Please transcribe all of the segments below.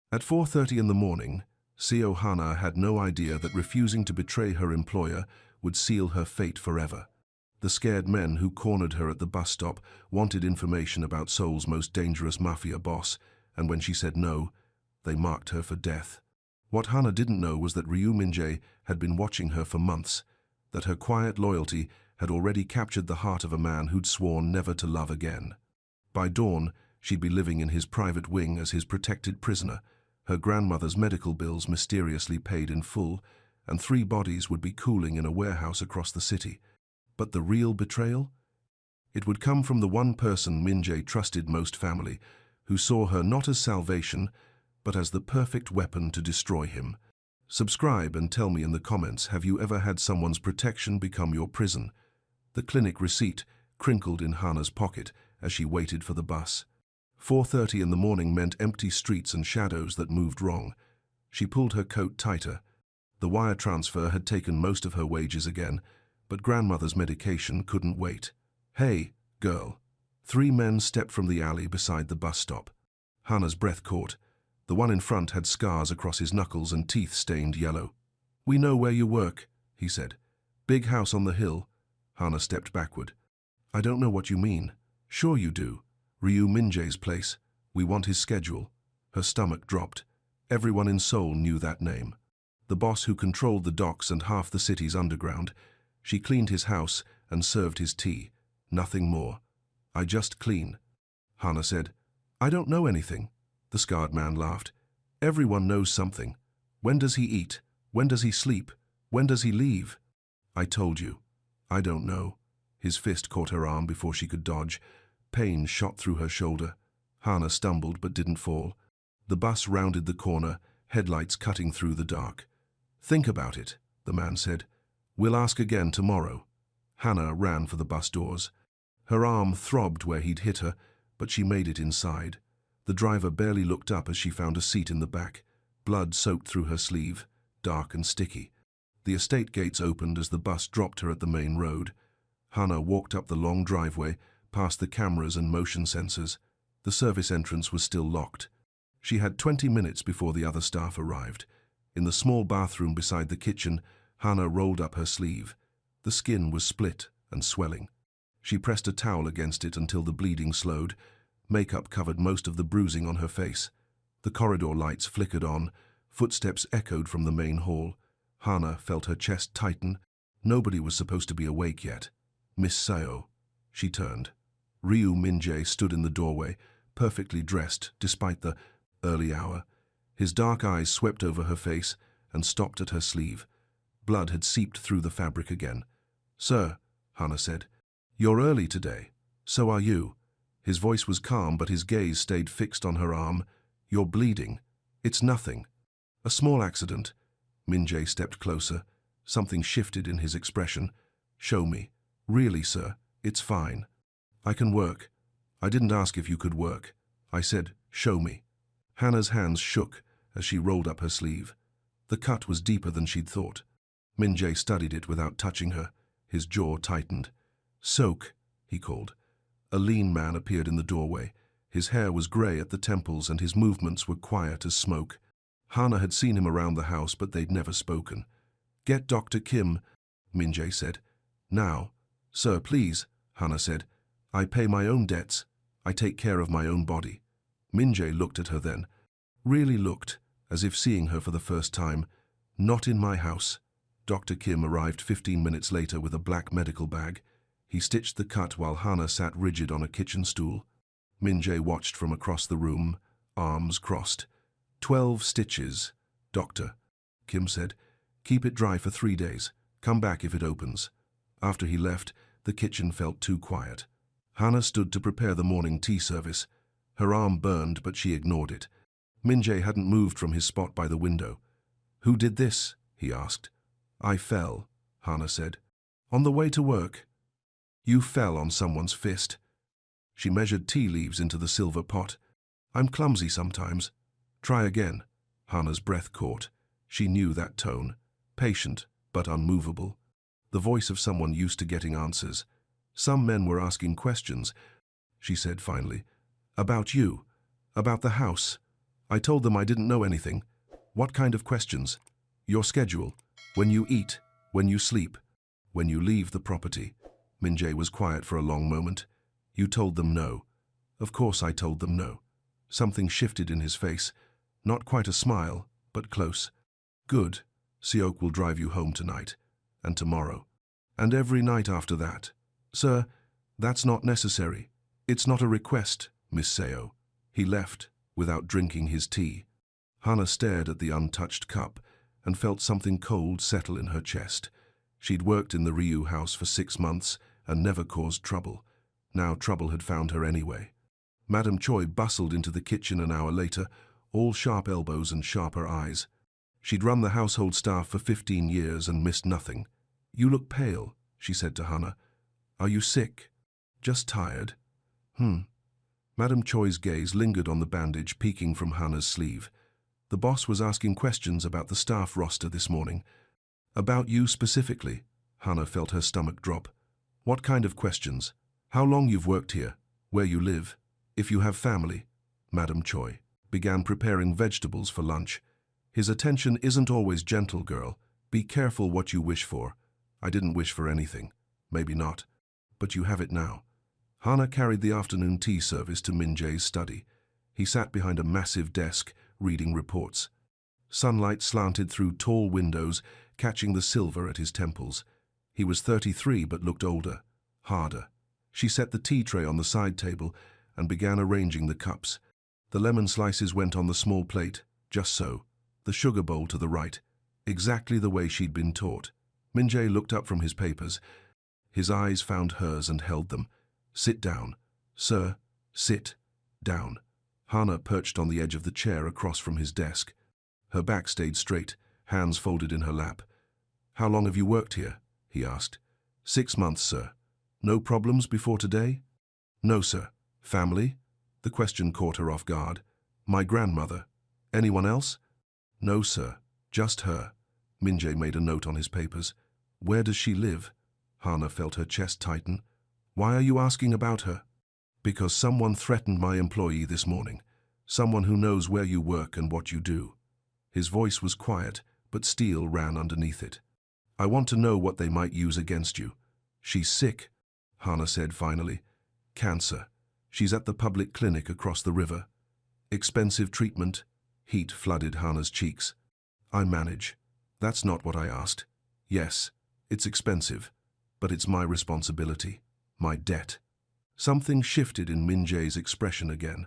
At 4:30 in the morning, CO Hana had no idea that refusing to betray her employer would seal her fate forever. The scared men who cornered her at the bus stop wanted information about Seoul's most dangerous mafia boss, and when she said no, they marked her for death. What Hana didn't know was that Ryu Min-jae had been watching her for months, that her quiet loyalty had already captured the heart of a man who'd sworn never to love again. By dawn, she'd be living in his private wing as his protected prisoner, her grandmother's medical bills mysteriously paid in full, and 3 bodies would be cooling in a warehouse across the city. But the real betrayal? It would come from the one person Min-jae trusted most, family, who saw her not as salvation, but as the perfect weapon to destroy him. Subscribe and tell me in the comments, have you ever had someone's protection become your prison? The clinic receipt crinkled in Hana's pocket as she waited for the bus. 4:30 in the morning meant empty streets and shadows that moved wrong. She pulled her coat tighter. The wire transfer had taken most of her wages again, but grandmother's medication couldn't wait. "Hey, girl." 3 men stepped from the alley beside the bus stop. Hana's breath caught. The one in front had scars across his knuckles and teeth stained yellow. "We know where you work," he said. "Big house on the hill." Hana stepped backward. "I don't know what you mean." "Sure you do. Ryu Min-jae's place. We want his schedule." Her stomach dropped. Everyone in Seoul knew that name. The boss who controlled the docks and half the city's underground. She cleaned his house and served his tea. Nothing more. "I just clean," Hana said. "I don't know anything." The scarred man laughed. "Everyone knows something. When does he eat? When does he sleep? When does he leave?" "I told you. I don't know." His fist caught her arm before she could dodge. Pain shot through her shoulder. Hana stumbled but didn't fall. The bus rounded the corner, headlights cutting through the dark. "Think about it," the man said. "We'll ask again tomorrow." Hana ran for the bus doors. Her arm throbbed where he'd hit her, but she made it inside. The driver barely looked up as she found a seat in the back. Blood soaked through her sleeve, dark and sticky. The estate gates opened as the bus dropped her at the main road. Hana walked up the long driveway, past the cameras and motion sensors. The service entrance was still locked. She had 20 minutes before the other staff arrived. In the small bathroom beside the kitchen, Hana rolled up her sleeve. The skin was split and swelling. She pressed a towel against it until the bleeding slowed. Makeup covered most of the bruising on her face. The corridor lights flickered on. Footsteps echoed from the main hall. Hana felt her chest tighten. Nobody was supposed to be awake yet. "Miss Seo." She turned. Ryu Min-jae stood in the doorway, perfectly dressed despite the early hour. His dark eyes swept over her face and stopped at her sleeve. Blood had seeped through the fabric again. "Sir," Hana said, "you're early today. So are you." His voice was calm, but his gaze stayed fixed on her arm. "You're bleeding." "It's nothing." "A small accident." Min-jae stepped closer. Something shifted in his expression. "Show me." "Really, sir, it's fine. I can work." "I didn't ask if you could work. I said, show me." Hana's hands shook as she rolled up her sleeve. The cut was deeper than she'd thought. Min-jae studied it without touching her. His jaw tightened. "Soak," he called. A lean man appeared in the doorway. His hair was grey at the temples and his movements were quiet as smoke. Hana had seen him around the house, but they'd never spoken. "Get Dr. Kim," Min-jae said. "Now." "Sir, please," Hana said. "I pay my own debts. I take care of my own body." Min-jae looked at her then. Really looked, as if seeing her for the first time. "Not in my house." Dr. Kim arrived 15 minutes later with a black medical bag. He stitched the cut while Hana sat rigid on a kitchen stool. Min-jae watched from across the room, arms crossed. 12 stitches, doctor," Kim said. "Keep it dry for 3 days. Come back if it opens." After he left, the kitchen felt too quiet. Hana stood to prepare the morning tea service. Her arm burned, but she ignored it. Min-jae hadn't moved from his spot by the window. "Who did this?" he asked. "I fell," Hana said. "On the way to work?" "You fell on someone's fist." She measured tea leaves into the silver pot. "I'm clumsy sometimes." "Try again." Hana's breath caught. She knew that tone. Patient, but unmovable. The voice of someone used to getting answers. "Some men were asking questions," she said finally. "About you. About the house. I told them I didn't know anything. What kind of questions? Your schedule. When you eat. When you sleep. When you leave the property. Min-jae was quiet for a long moment. You told them no. Of course I told them no. Something shifted in his face. Not quite a smile, but close. Good. Seok will drive you home tonight. And tomorrow. And every night after that. Sir, that's not necessary. It's not a request, Miss Seo. He left, without drinking his tea. Hannah stared at the untouched cup and felt something cold settle in her chest. She'd worked in the Ryu house for 6 months and never caused trouble. Now trouble had found her anyway. Madame Choi bustled into the kitchen an hour later, all sharp elbows and sharper eyes. She'd run the household staff for 15 years and missed nothing. You look pale, she said to Hannah. Are you sick? Just tired? Madame Choi's gaze lingered on the bandage peeking from Hannah's sleeve. The boss was asking questions about the staff roster this morning. About you specifically. Hannah felt her stomach drop. What kind of questions? How long you've worked here? Where you live? If you have family? Madame Choi began preparing vegetables for lunch. His attention isn't always gentle, girl. Be careful what you wish for. I didn't wish for anything. Maybe not. But you have it now. Hannah carried the afternoon tea service to Min-jae's study. He sat behind a massive desk, reading reports. Sunlight slanted through tall windows, catching the silver at his temples. He was 33 but looked older, harder. She set the tea tray on the side table and began arranging the cups. The lemon slices went on the small plate, just so. The sugar bowl to the right, exactly the way she'd been taught. Min-jae looked up from his papers. His eyes found hers and held them. Sit down. Sir, sit down. Hannah perched on the edge of the chair across from his desk. Her back stayed straight, hands folded in her lap. How long have you worked here? He asked. 6 months, sir. No problems before today? No, sir. Family? The question caught her off guard. My grandmother. Anyone else? No, sir. Just her. Min-jae made a note on his papers. Where does she live? Hannah felt her chest tighten. Why are you asking about her? Because someone threatened my employee this morning. Someone who knows where you work and what you do. His voice was quiet, but steel ran underneath it. I want to know what they might use against you. She's sick, Hannah said finally. Cancer. She's at the public clinic across the river. Expensive treatment. Heat flooded Hannah's cheeks. I manage. That's not what I asked. Yes, it's expensive, but it's my responsibility. My debt. Something shifted in Min-jae's expression again.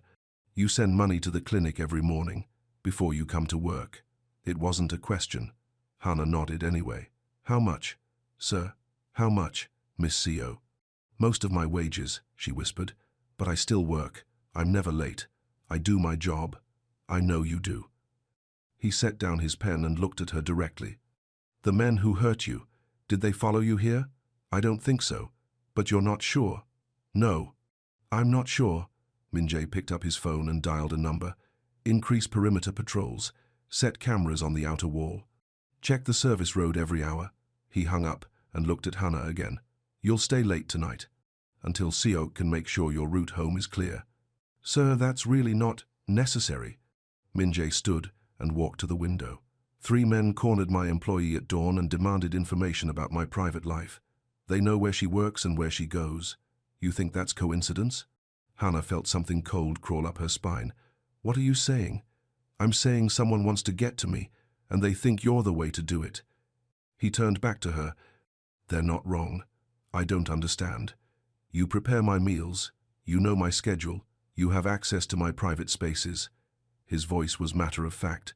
You send money to the clinic every morning, before you come to work. It wasn't a question. Hannah nodded anyway. How much? Sir, how much, Miss Seo? Most of my wages, she whispered. But I still work. I'm never late. I do my job. I know you do. He set down his pen and looked at her directly. The men who hurt you, did they follow you here? I don't think so. But you're not sure? No. I'm not sure. Min-jae picked up his phone and dialed a number. Increase perimeter patrols. Set cameras on the outer wall. Check the service road every hour. He hung up and looked at Hannah again. You'll stay late tonight. Until Seok can make sure your route home is clear. Sir, that's really not necessary. Min-jae stood and walked to the window. 3 men cornered my employee at dawn and demanded information about my private life. They know where she works and where she goes. You think that's coincidence? Hannah felt something cold crawl up her spine. What are you saying? I'm saying someone wants to get to me, and they think you're the way to do it. He turned back to her. They're not wrong. I don't understand. You prepare my meals. You know my schedule. You have access to my private spaces. His voice was matter of fact.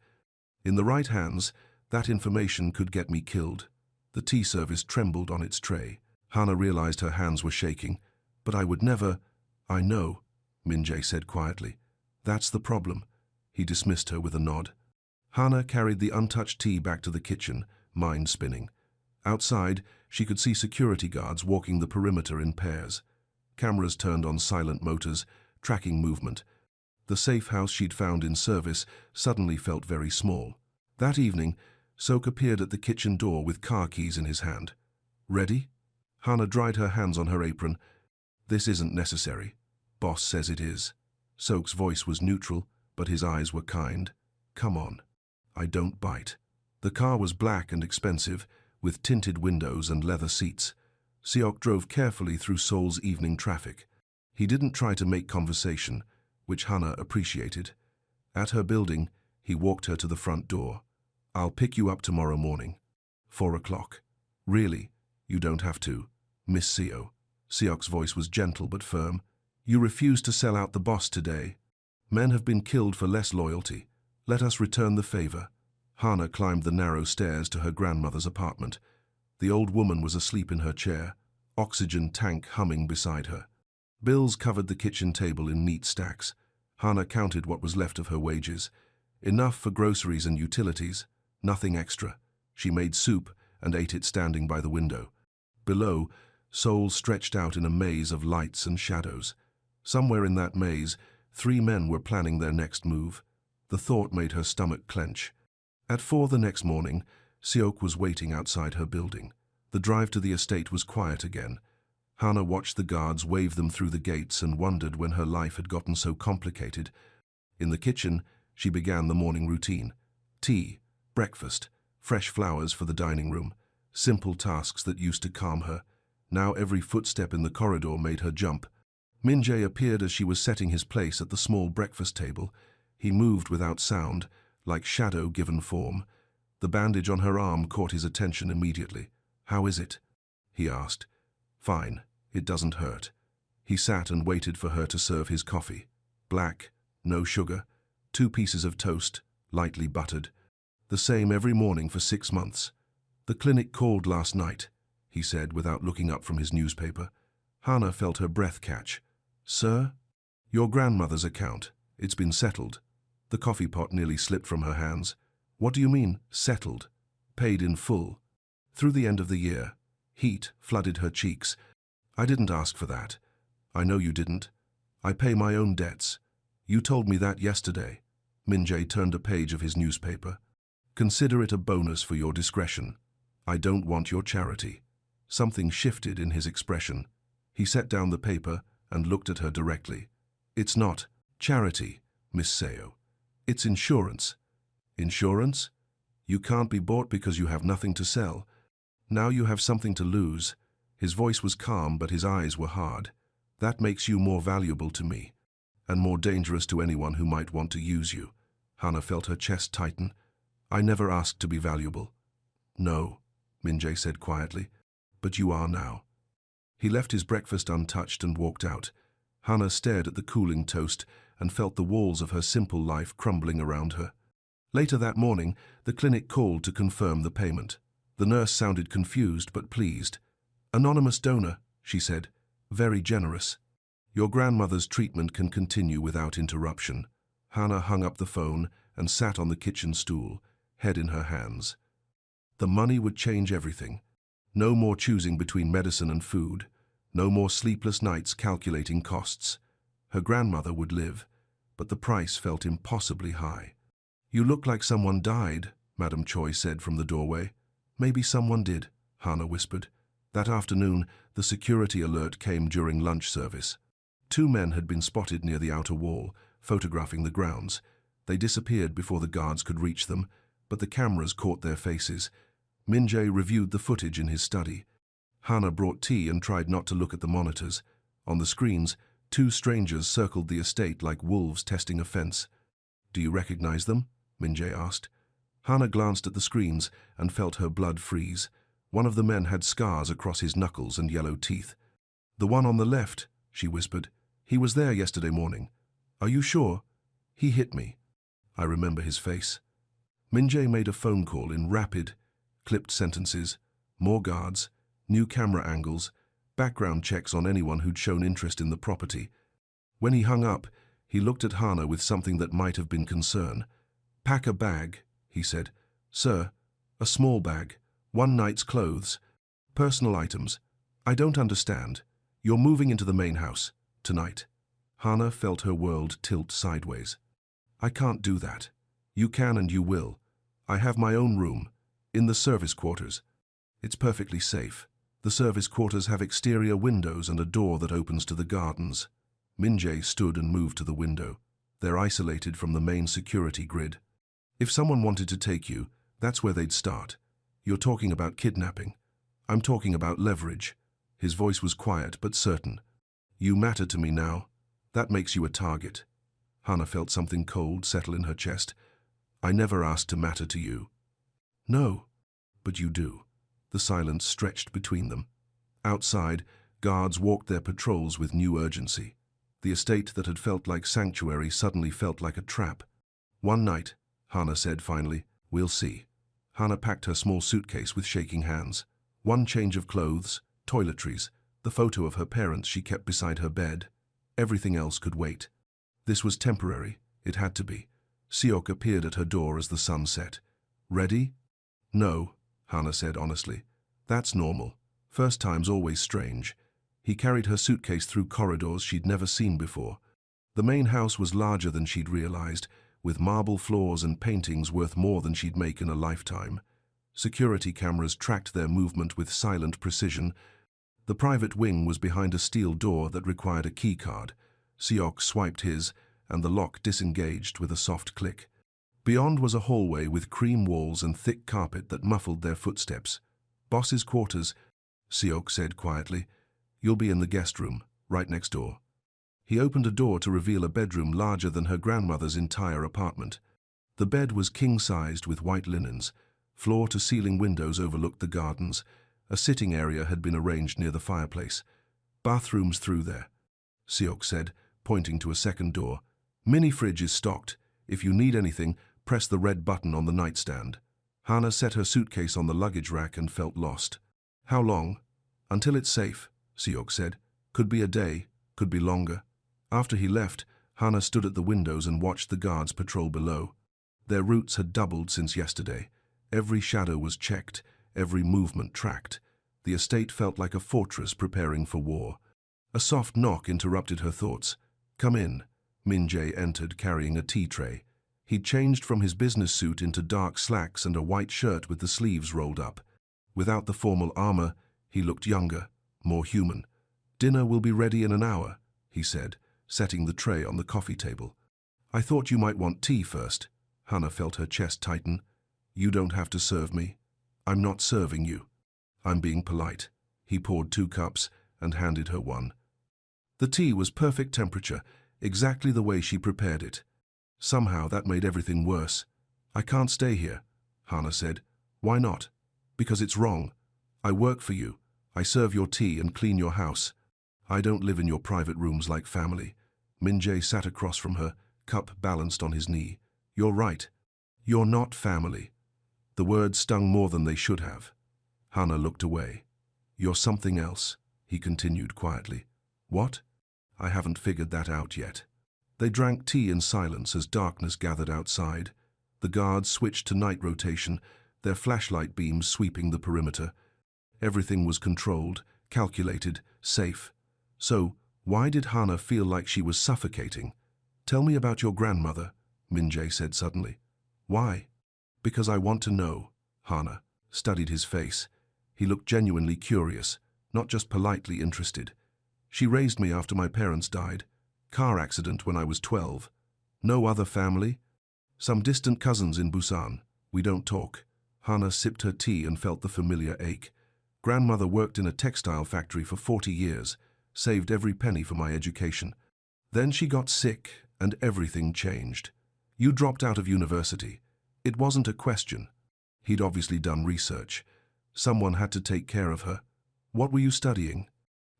In the right hands, that information could get me killed. The tea service trembled on its tray. Hannah realized her hands were shaking. But I would never... I know, Min-jae said quietly. That's the problem. He dismissed her with a nod. Hannah carried the untouched tea back to the kitchen, mind spinning. Outside, she could see security guards walking the perimeter in pairs. Cameras turned on silent motors, tracking movement. The safe house she'd found in service suddenly felt very small. That evening, Sok appeared at the kitchen door with car keys in his hand. Ready? Hannah dried her hands on her apron. This isn't necessary. Boss says it is. Sok's voice was neutral, but his eyes were kind. "Come on. I don't bite." The car was black and expensive, with tinted windows and leather seats. Seok drove carefully through Seoul's evening traffic. He didn't try to make conversation, which Hana appreciated. At her building, he walked her to the front door. "I'll pick you up tomorrow morning. 4 o'clock. "Really? You don't have to, Miss Seo." Seok's voice was gentle but firm. "You refused to sell out the boss today. Men have been killed for less loyalty. Let us return the favor." Hana climbed the narrow stairs to her grandmother's apartment. The old woman was asleep in her chair, oxygen tank humming beside her. Bills covered the kitchen table in neat stacks. Hana counted what was left of her wages. Enough for groceries and utilities, nothing extra. She made soup and ate it standing by the window. Below, Seoul stretched out in a maze of lights and shadows. Somewhere in that maze, 3 men were planning their next move. The thought made her stomach clench. At 4 the next morning, Seok was waiting outside her building. The drive to the estate was quiet again. Hana watched the guards wave them through the gates and wondered when her life had gotten so complicated. In the kitchen, she began the morning routine. Tea, breakfast, fresh flowers for the dining room. Simple tasks that used to calm her. Now every footstep in the corridor made her jump. Min-jae appeared as she was setting his place at the small breakfast table. He moved without sound, like shadow given form. The bandage on her arm caught his attention immediately. "How is it?" he asked. "Fine. It doesn't hurt." He sat and waited for her to serve his coffee. Black, no sugar, 2 pieces of toast, lightly buttered. The same every morning for 6 months. "The clinic called last night," he said without looking up from his newspaper. Hana felt her breath catch. "Sir?" "Your grandmother's account. It's been settled." The coffee pot nearly slipped from her hands. "What do you mean, settled?" "Paid in full. Through the end of the year." Heat flooded her cheeks. "I didn't ask for that." "I know you didn't. I pay my own debts. You told me that yesterday." Min-jae turned a page of his newspaper. "Consider it a bonus for your discretion. I don't want your charity." Something shifted in his expression. He set down the paper and looked at her directly. "It's not charity, Miss Seo. It's insurance." "Insurance? You can't be bought because you have nothing to sell. Now you have something to lose." His voice was calm, but his eyes were hard. "That makes you more valuable to me, and more dangerous to anyone who might want to use you." Hana felt her chest tighten. "I never asked to be valuable." "No," Min-jae said quietly, "but you are now." He left his breakfast untouched and walked out. Hana stared at the cooling toast and felt the walls of her simple life crumbling around her. Later that morning, the clinic called to confirm the payment. The nurse sounded confused but pleased. "Anonymous donor," she said. "Very generous. Your grandmother's treatment can continue without interruption." Hana hung up the phone and sat on the kitchen stool, head in her hands. The money would change everything. No more choosing between medicine and food. No more sleepless nights calculating costs. Her grandmother would live, but the price felt impossibly high. "You look like someone died," Madame Choi said from the doorway. "Maybe someone did," Hana whispered. That afternoon, the security alert came during lunch service. 2 men had been spotted near the outer wall, photographing the grounds. They disappeared before the guards could reach them, but the cameras caught their faces. Min-jae reviewed the footage in his study. Hana brought tea and tried not to look at the monitors. On the screens, 2 strangers circled the estate like wolves testing a fence. "Do you recognize them?" Min-jae asked. Hana glanced at the screens and felt her blood freeze. One of the men had scars across his knuckles and yellow teeth. "The one on the left," she whispered. "He was there yesterday morning." "Are you sure?" "He hit me." "I remember his face." Min-jae made a phone call in rapid, clipped sentences. More guards, new camera angles, background checks on anyone who'd shown interest in the property. When he hung up, he looked at Hana with something that might have been concern. "Pack a bag," he said. "Sir, a small bag, 1 night's clothes, personal items. I don't understand. You're moving into the main house, tonight." Hana felt her world tilt sideways. "I can't do that." "You can and you will. I have my own room, in the service quarters. It's perfectly safe. The service quarters have exterior windows and a door that opens to the gardens." Min-jae stood and moved to the window. They're isolated from the main security grid. If someone wanted to take you, that's where they'd start. You're talking about kidnapping. I'm talking about leverage. His voice was quiet but certain. You matter to me now. That makes you a target. Hannah felt something cold settle in her chest. I never asked to matter to you. No, but you do. The silence stretched between them. Outside, guards walked their patrols with new urgency. The estate that had felt like sanctuary suddenly felt like a trap. One night, Hannah said finally, we'll see. Hannah packed her small suitcase with shaking hands. One change of clothes, toiletries, the photo of her parents she kept beside her bed. Everything else could wait. This was temporary. It had to be. Seok appeared at her door as the sun set. Ready? No, Hannah said honestly. That's normal. First time's always strange. He carried her suitcase through corridors she'd never seen before. The main house was larger than she'd realized, with marble floors and paintings worth more than she'd make in a lifetime. Security cameras tracked their movement with silent precision. The private wing was behind a steel door that required a key card. Seok swiped his, and the lock disengaged with a soft click. Beyond was a hallway with cream walls and thick carpet that muffled their footsteps. Boss's quarters, Seok said quietly. You'll be in the guest room, right next door. He opened a door to reveal a bedroom larger than her grandmother's entire apartment. The bed was king-sized with white linens. Floor-to-ceiling windows overlooked the gardens. A sitting area had been arranged near the fireplace. Bathrooms through there, Seok said, pointing to a second door. Mini-fridge is stocked. If you need anything, press the red button on the nightstand. Hannah set her suitcase on the luggage rack and felt lost. How long? Until it's safe, Seok said. Could be a day, could be longer. After he left, Hannah stood at the windows and watched the guards patrol below. Their routes had doubled since yesterday. Every shadow was checked, every movement tracked. The estate felt like a fortress preparing for war. A soft knock interrupted her thoughts. Come in. Min-jae entered carrying a tea tray. He'd changed from his business suit into dark slacks and a white shirt with the sleeves rolled up. Without the formal armor, he looked younger, more human. Dinner will be ready in an hour, he said, setting the tray on the coffee table. I thought you might want tea first. Hannah felt her chest tighten. You don't have to serve me. I'm not serving you. I'm being polite. He poured 2 cups and handed her one. The tea was perfect temperature, exactly the way she prepared it. Somehow that made everything worse. I can't stay here, Hannah said. Why not? Because it's wrong. I work for you. I serve your tea and clean your house. I don't live in your private rooms like family. Min-jae sat across from her, cup balanced on his knee. You're right. You're not family. The words stung more than they should have. Hannah looked away. You're something else, he continued quietly. What? I haven't figured that out yet. They drank tea in silence as darkness gathered outside. The guards switched to night rotation, their flashlight beams sweeping the perimeter. Everything was controlled, calculated, safe. So, why did Hannah feel like she was suffocating? Tell me about your grandmother, Min-jae said suddenly. Why? Because I want to know. Hannah studied his face. He looked genuinely curious, not just politely interested. She raised me after my parents died. Car accident when I was 12. No other family? Some distant cousins in Busan. We don't talk. Hannah sipped her tea and felt the familiar ache. Grandmother worked in a textile factory for 40 years, saved every penny for my education. Then she got sick and everything changed. You dropped out of university. It wasn't a question. He'd obviously done research. Someone had to take care of her. What were you studying?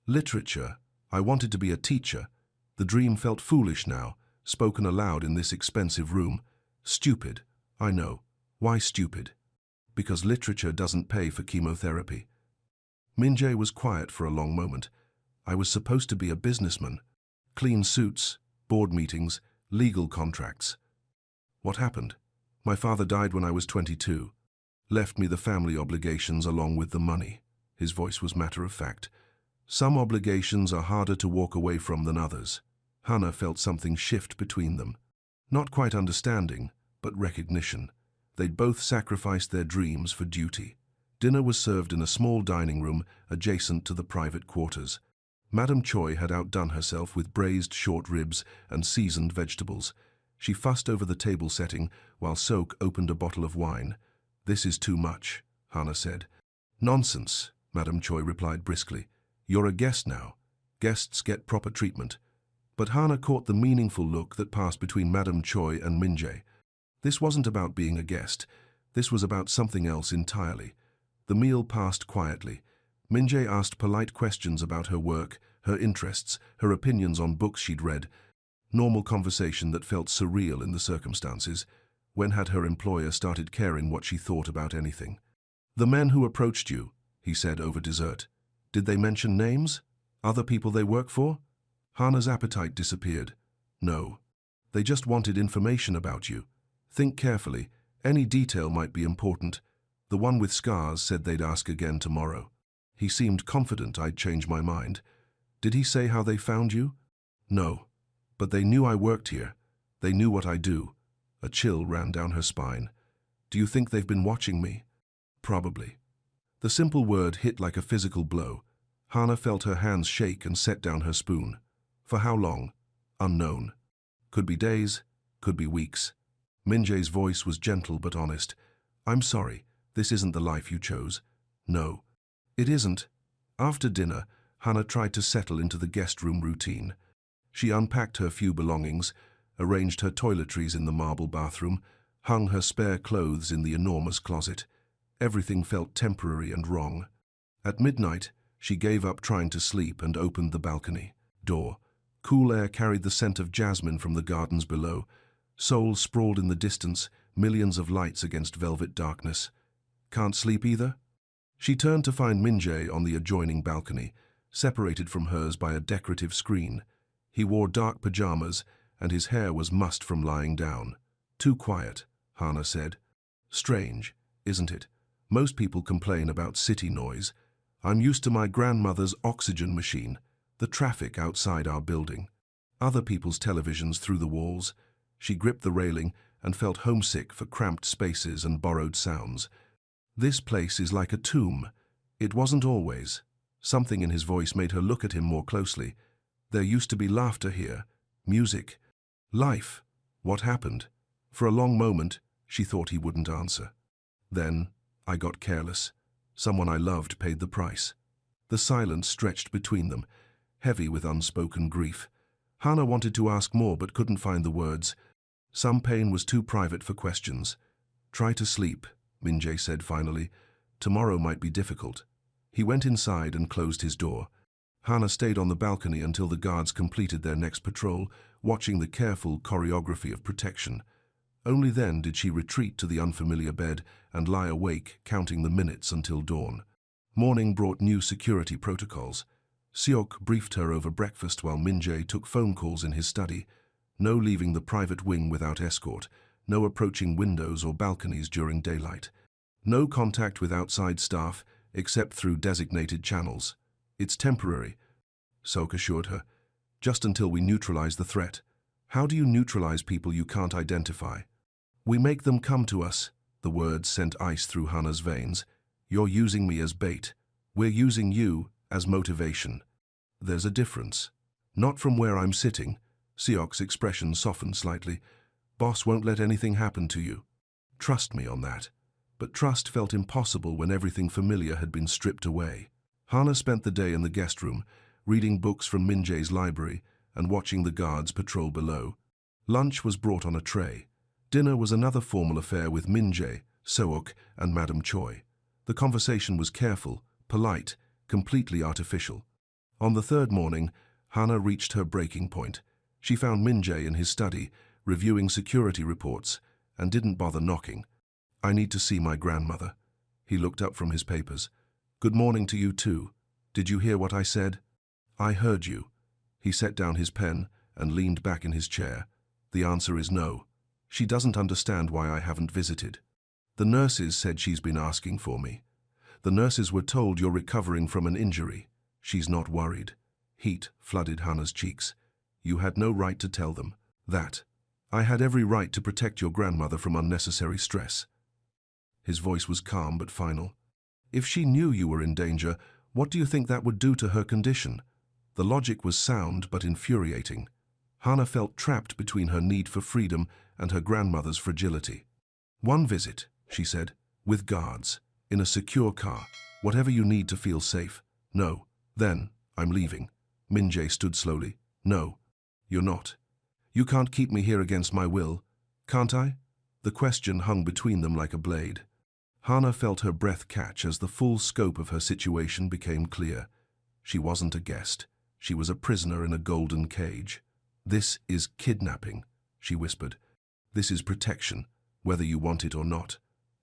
Literature. I wanted to be a teacher. The dream felt foolish now, spoken aloud in this expensive room. Stupid. I know. Why stupid? Because literature doesn't pay for chemotherapy. Min-jae was quiet for a long moment. I was supposed to be a businessman. Clean suits, board meetings, legal contracts. What happened? My father died when I was 22. Left me the family obligations along with the money. His voice was matter-of-fact. Some obligations are harder to walk away from than others. Hannah felt something shift between them. Not quite understanding, but recognition. They'd both sacrificed their dreams for duty. Dinner was served in a small dining room adjacent to the private quarters. Madame Choi had outdone herself with braised short ribs and seasoned vegetables. She fussed over the table setting while Sok opened a bottle of wine. "This is too much," Hana said. "Nonsense," Madame Choi replied briskly. "You're a guest now. Guests get proper treatment." But Hana caught the meaningful look that passed between Madame Choi and Min-jae. This wasn't about being a guest. This was about something else entirely. The meal passed quietly. Min-jae asked polite questions about her work, her interests, her opinions on books she'd read. Normal conversation that felt surreal in the circumstances. When had her employer started caring what she thought about anything? "The men who approached you," he said over dessert. "Did they mention names? Other people they work for?" Hana's appetite disappeared. "No. They just wanted information about you. Think carefully. Any detail might be important. The one with scars said they'd ask again tomorrow." He seemed confident I'd change my mind. "Did he say how they found you?" "No. But they knew I worked here. They knew what I do." A chill ran down her spine. "Do you think they've been watching me?" "Probably." The simple word hit like a physical blow. Hana felt her hands shake and set down her spoon. For how long? Unknown. Could be days, could be weeks. Min-jae's voice was gentle but honest. "I'm sorry, this isn't the life you chose." "No, it isn't." After dinner, Hana tried to settle into the guest room routine. She unpacked her few belongings, arranged her toiletries in the marble bathroom, hung her spare clothes in the enormous closet. Everything felt temporary and wrong. At midnight, she gave up trying to sleep and opened the balcony door. Cool air carried the scent of jasmine from the gardens below. Seoul sprawled in the distance, millions of lights against velvet darkness. "Can't sleep either?" She turned to find Min-jae on the adjoining balcony, separated from hers by a decorative screen. He wore dark pajamas, and his hair was mussed from lying down. "Too quiet," Hana said. "Strange, isn't it? Most people complain about city noise. I'm used to my grandmother's oxygen machine, the traffic outside our building. Other people's televisions through the walls." She gripped the railing and felt homesick for cramped spaces and borrowed sounds. "This place is like a tomb. It wasn't always." Something in his voice made her look at him more closely. "There used to be laughter here, music, life. What happened?" For a long moment, she thought he wouldn't answer. "Then, I got careless. Someone I loved paid the price." The silence stretched between them, heavy with unspoken grief. Hana wanted to ask more but couldn't find the words. Some pain was too private for questions. "Try to sleep," Min-jae said finally. "Tomorrow might be difficult." He went inside and closed his door. Hana stayed on the balcony until the guards completed their next patrol, watching the careful choreography of protection. Only then did she retreat to the unfamiliar bed and lie awake, counting the minutes until dawn. Morning brought new security protocols. Seok briefed her over breakfast while Min-jae took phone calls in his study. No leaving the private wing without escort, no approaching windows or balconies during daylight. No contact with outside staff, except through designated channels. "It's temporary," Seok assured her. "Just until we neutralize the threat." "How do you neutralize people you can't identify?" "We make them come to us." The words sent ice through Hana's veins. "You're using me as bait. We're using you as motivation." "There's a difference." "Not from where I'm sitting." Seok's expression softened slightly. "Boss won't let anything happen to you. Trust me on that." But trust felt impossible when everything familiar had been stripped away. Hana spent the day in the guest room, reading books from Min-jae's library and watching the guards patrol below. Lunch was brought on a tray. Dinner was another formal affair with Min-jae, Seok, and Madame Choi. The conversation was careful, polite, completely artificial. On the third morning, Hana reached her breaking point. She found Min-jae in his study, reviewing security reports, and didn't bother knocking. "I need to see my grandmother." He looked up from his papers. "Good morning to you too. Did you hear what I said?" "I heard you." He set down his pen and leaned back in his chair. "The answer is no. She doesn't understand why I haven't visited. The nurses said she's been asking for me. The nurses were told you're recovering from an injury. She's not worried." Heat flooded Hana's cheeks. "You had no right to tell them that. I had every right to protect your grandmother from unnecessary stress." His voice was calm but final. "If she knew you were in danger, what do you think that would do to her condition?" The logic was sound but infuriating. Hana felt trapped between her need for freedom and her grandmother's fragility. "One visit," she said, "with guards, in a secure car, whatever you need to feel safe." "No, then, I'm leaving." Min-jae stood slowly. "No, you're not. You can't keep me here against my will, can't I?" The question hung between them like a blade. Hana felt her breath catch as the full scope of her situation became clear. She wasn't a guest. She was a prisoner in a golden cage. "This is kidnapping," she whispered. "This is protection, whether you want it or not.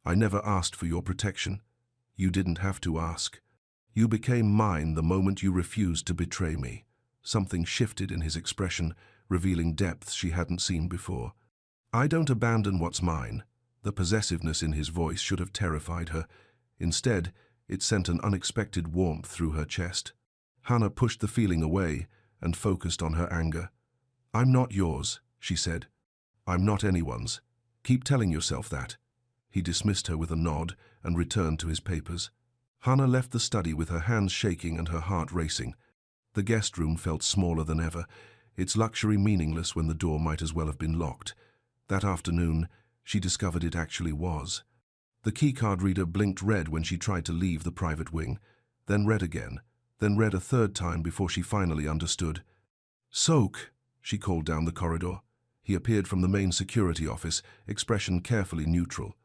I never asked for your protection. You didn't have to ask. You became mine the moment you refused to betray me." Something shifted in his expression, revealing depths she hadn't seen before. "I don't abandon what's mine." The possessiveness in his voice should have terrified her. Instead, it sent an unexpected warmth through her chest. Hana pushed the feeling away and focused on her anger. "I'm not yours," she said. "I'm not anyone's. Keep telling yourself that." He dismissed her with a nod and returned to his papers. Hana left the study with her hands shaking and her heart racing. The guest room felt smaller than ever, its luxury meaningless when the door might as well have been locked. That afternoon, she discovered it actually was. The keycard reader blinked red when she tried to leave the private wing, then red again, then red a third time before she finally understood. "Soak," she called down the corridor. He appeared from the main security office, expression carefully neutral.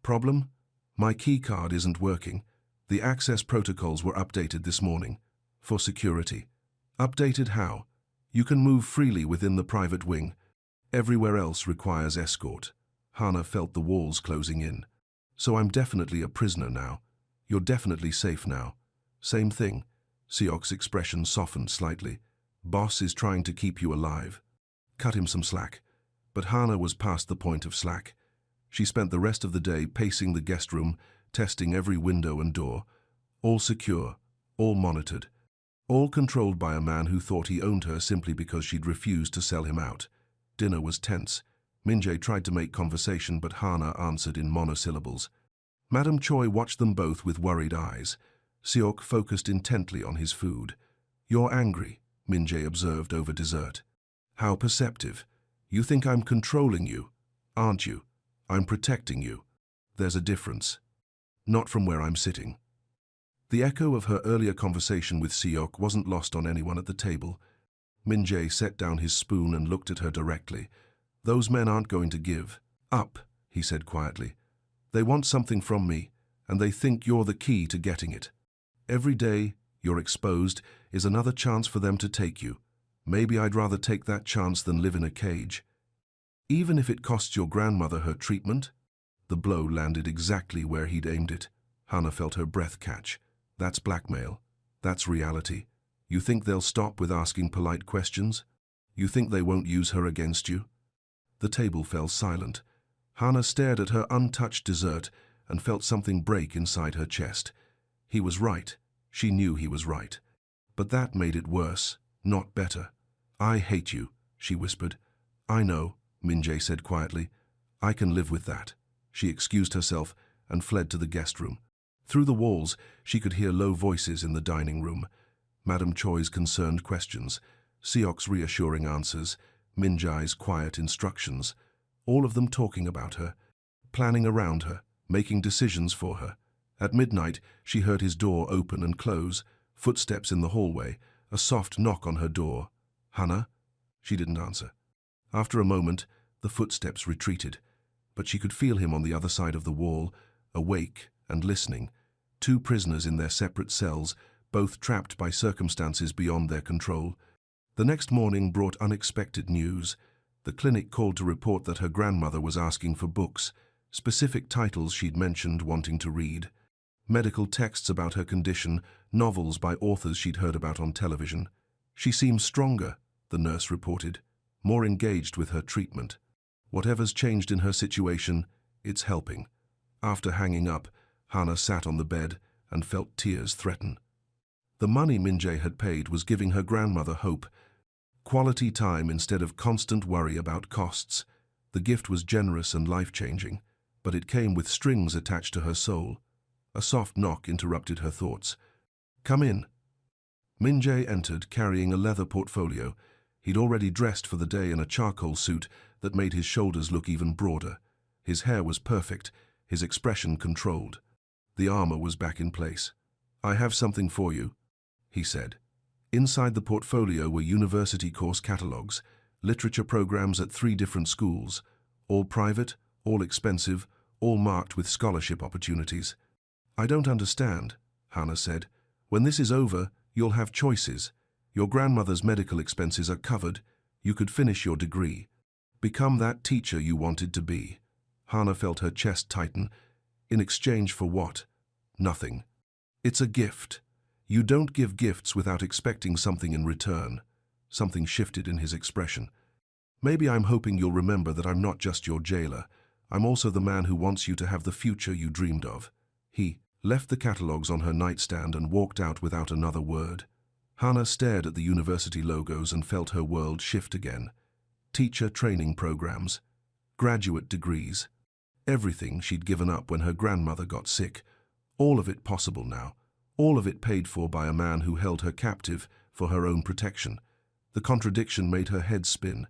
"Problem? My keycard isn't working. The access protocols were updated this morning. For security." "Updated how?" "You can move freely within the private wing. Everywhere else requires escort." Hana felt the walls closing in. "So I'm definitely a prisoner now. You're definitely safe now." "Same thing." Seok's expression softened slightly. "Boss is trying to keep you alive." Cut him some slack. But Hana was past the point of slack. She spent the rest of the day pacing the guest room, testing every window and door. All secure, all monitored, all controlled by a man who thought he owned her simply because she'd refused to sell him out. Dinner was tense. Min-jae tried to make conversation, but Hana answered in monosyllables. Madam Choi watched them both with worried eyes. Seok focused intently on his food. "You're angry," Min-jae observed over dessert. "How perceptive. You think I'm controlling you, aren't you? I'm protecting you. There's a difference. Not from where I'm sitting." The echo of her earlier conversation with Seok wasn't lost on anyone at the table. Min-jae set down his spoon and looked at her directly. "Those men aren't going to give up," he said quietly. "They want something from me, and they think you're the key to getting it. Every day you're exposed is another chance for them to take you. Maybe I'd rather take that chance than live in a cage. Even if it costs your grandmother her treatment." The blow landed exactly where he'd aimed it. Hana felt her breath catch. "That's blackmail. That's reality. You think they'll stop with asking polite questions? You think they won't use her against you?" The table fell silent. Hana stared at her untouched dessert and felt something break inside her chest. He was right. She knew he was right. But that made it worse, not better. "I hate you," she whispered. "I know," Min-jae said quietly. "I can live with that." She excused herself and fled to the guest room. Through the walls, she could hear low voices in the dining room. Madam Choi's concerned questions, Seok's reassuring answers, Min-jae's quiet instructions, all of them talking about her, planning around her, making decisions for her. At midnight, she heard his door open and close, footsteps in the hallway, a soft knock on her door. "Hana?" She didn't answer. After a moment, the footsteps retreated, but she could feel him on the other side of the wall, awake and listening. Two prisoners in their separate cells, both trapped by circumstances beyond their control. The next morning brought unexpected news. The clinic called to report that her grandmother was asking for books, specific titles she'd mentioned wanting to read. Medical texts about her condition, novels by authors she'd heard about on television. "She seems stronger," the nurse reported, "more engaged with her treatment. Whatever's changed in her situation, it's helping." After hanging up, Hana sat on the bed and felt tears threaten. The money Min-jae had paid was giving her grandmother hope. Quality time instead of constant worry about costs. The gift was generous and life-changing, but it came with strings attached to her soul. A soft knock interrupted her thoughts. "Come in." Min-jae entered, carrying a leather portfolio. He'd already dressed for the day in a charcoal suit that made his shoulders look even broader. His hair was perfect, his expression controlled. The armor was back in place. "I have something for you," he said. Inside the portfolio were university course catalogues, literature programs at 3 different schools, all private, all expensive, all marked with scholarship opportunities. "I don't understand," Hannah said. "When this is over, you'll have choices. Your grandmother's medical expenses are covered. You could finish your degree. Become that teacher you wanted to be." Hannah felt her chest tighten. In exchange for what? Nothing. "It's a gift. You don't give gifts without expecting something in return." Something shifted in his expression. "Maybe I'm hoping you'll remember that I'm not just your jailer. I'm also the man who wants you to have the future you dreamed of." He left the catalogues on her nightstand and walked out without another word. Hannah stared at the university logos and felt her world shift again. Teacher training programs, graduate degrees, everything she'd given up when her grandmother got sick. All of it possible now. All of it paid for by a man who held her captive for her own protection. The contradiction made her head spin.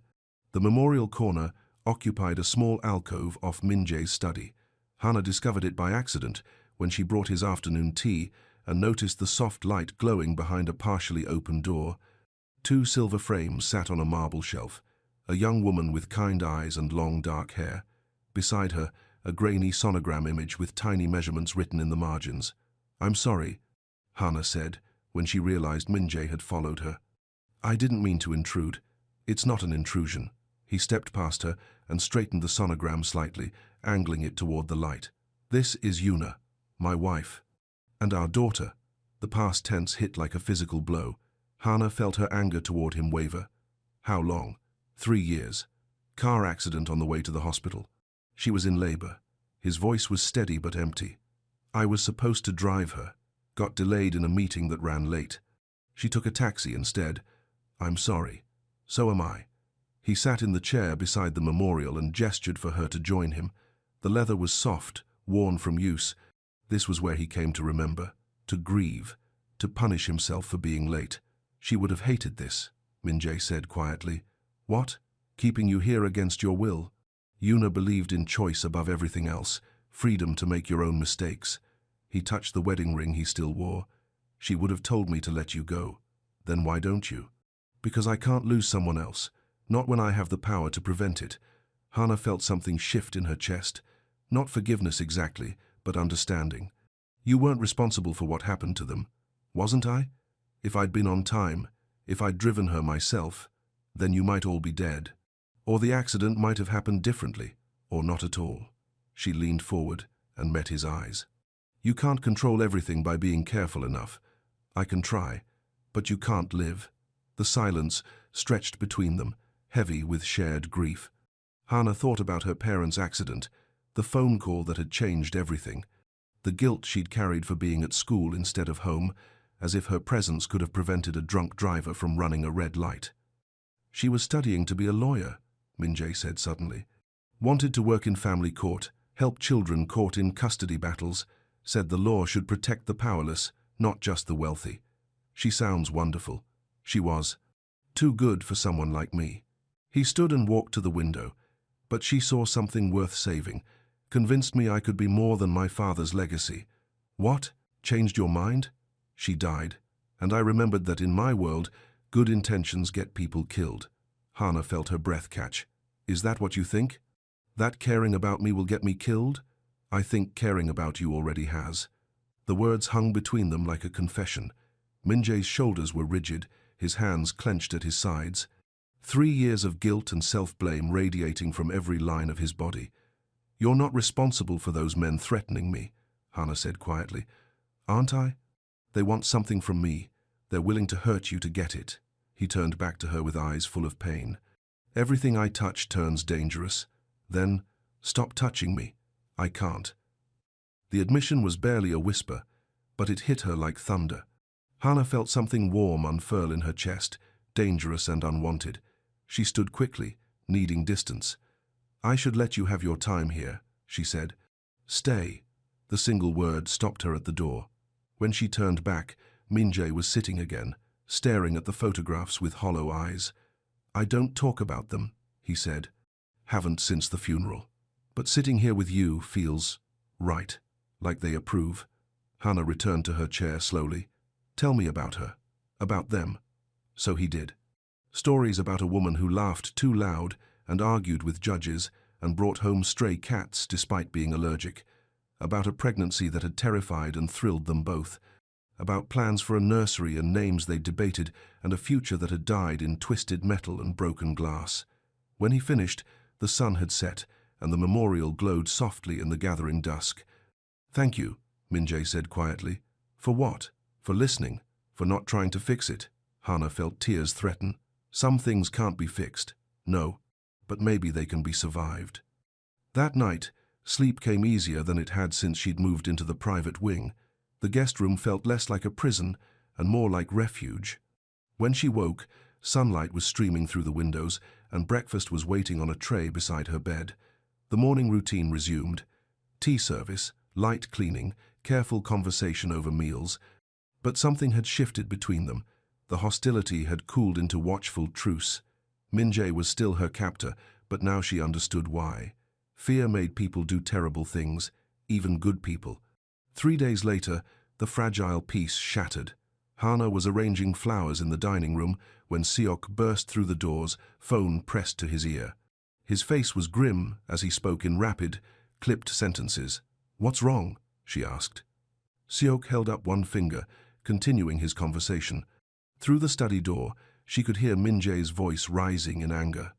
The memorial corner occupied a small alcove off Minjae's study. Hannah discovered it by accident when she brought his afternoon tea and noticed the soft light glowing behind a partially open door. 2 silver frames sat on a marble shelf, a young woman with kind eyes and long dark hair. Beside her, a grainy sonogram image with tiny measurements written in the margins. "I'm sorry," Hannah said when she realized Minjae had followed her. "I didn't mean to intrude. It's not an intrusion." He stepped past her and straightened the sonogram slightly, angling it toward the light. "This is Yuna, my wife, and our daughter." The past tense hit like a physical blow. Hannah felt her anger toward him waver. "How long?" 3 years. Car accident on the way to the hospital. She was in labor. His voice was steady but empty. "I was supposed to drive her. Got delayed in a meeting that ran late. She took a taxi instead. I'm sorry. So am I." He sat in the chair beside the memorial and gestured for her to join him. The leather was soft, worn from use. This was where he came to remember, to grieve, to punish himself for being late. "She would have hated this," Minjae said quietly. "What? Keeping you here against your will?" Yuna believed in choice above everything else, freedom to make your own mistakes. He touched the wedding ring he still wore. "She would have told me to let you go." "Then why don't you?" "Because I can't lose someone else, not when I have the power to prevent it." Hannah felt something shift in her chest. Not forgiveness exactly, but understanding. "You weren't responsible for what happened to them, wasn't I? If I'd been on time, if I'd driven her myself, then you might all be dead. Or the accident might have happened differently, or not at all." She leaned forward and met his eyes. "You can't control everything by being careful enough. I can try, but you can't live." The silence stretched between them, heavy with shared grief. Hannah thought about her parents' accident, the phone call that had changed everything, the guilt she'd carried for being at school instead of home, as if her presence could have prevented a drunk driver from running a red light. "She was studying to be a lawyer," Minjae said suddenly. "Wanted to work in family court, help children caught in custody battles, said the law should protect the powerless, not just the wealthy. She sounds wonderful." She was. Too good for someone like me. He stood and walked to the window, but she saw something worth saving, convinced me I could be more than my father's legacy. "What? Changed your mind?" "She died, and I remembered that in my world, good intentions get people killed." Hannah felt her breath catch. "Is that what you think? That caring about me will get me killed?" "I think caring about you already has." The words hung between them like a confession. Minjae's shoulders were rigid, his hands clenched at his sides. 3 years of guilt and self-blame radiating from every line of his body. "You're not responsible for those men threatening me," Hannah said quietly. "Aren't I? They want something from me. They're willing to hurt you to get it." He turned back to her with eyes full of pain. "Everything I touch turns dangerous. Then, stop touching me. I can't." The admission was barely a whisper, but it hit her like thunder. Hannah felt something warm unfurl in her chest, dangerous and unwanted. She stood quickly, needing distance. "I should let you have your time here," she said. "Stay." The single word stopped her at the door. When she turned back, Minjae was sitting again, staring at the photographs with hollow eyes. I don't talk about them, he said. Haven't since the funeral. But sitting here with you feels right, like they approve. Hannah returned to her chair slowly. Tell me about her. About them. So he did. Stories about a woman who laughed too loud and argued with judges and brought home stray cats despite being allergic. About a pregnancy that had terrified and thrilled them both. About plans for a nursery and names they'd debated, and a future that had died in twisted metal and broken glass. When he finished, the sun had set, and the memorial glowed softly in the gathering dusk. Thank you, Min-jae said quietly. For what? For listening. For not trying to fix it. Hannah felt tears threaten. Some things can't be fixed. No. But maybe they can be survived. That night, sleep came easier than it had since she'd moved into the private wing. The guest room felt less like a prison and more like refuge. When she woke, sunlight was streaming through the windows and breakfast was waiting on a tray beside her bed. The morning routine resumed. Tea service, light cleaning, careful conversation over meals. But something had shifted between them. The hostility had cooled into watchful truce. Min-jae was still her captor, but now she understood why. Fear made people do terrible things, even good people. 3 days later, the fragile peace shattered. Hannah was arranging flowers in the dining room when Seok burst through the doors, phone pressed to his ear. His face was grim as he spoke in rapid, clipped sentences. "What's wrong?" she asked. Seok held up one finger, continuing his conversation. Through the study door, she could hear Min-jae's voice rising in anger.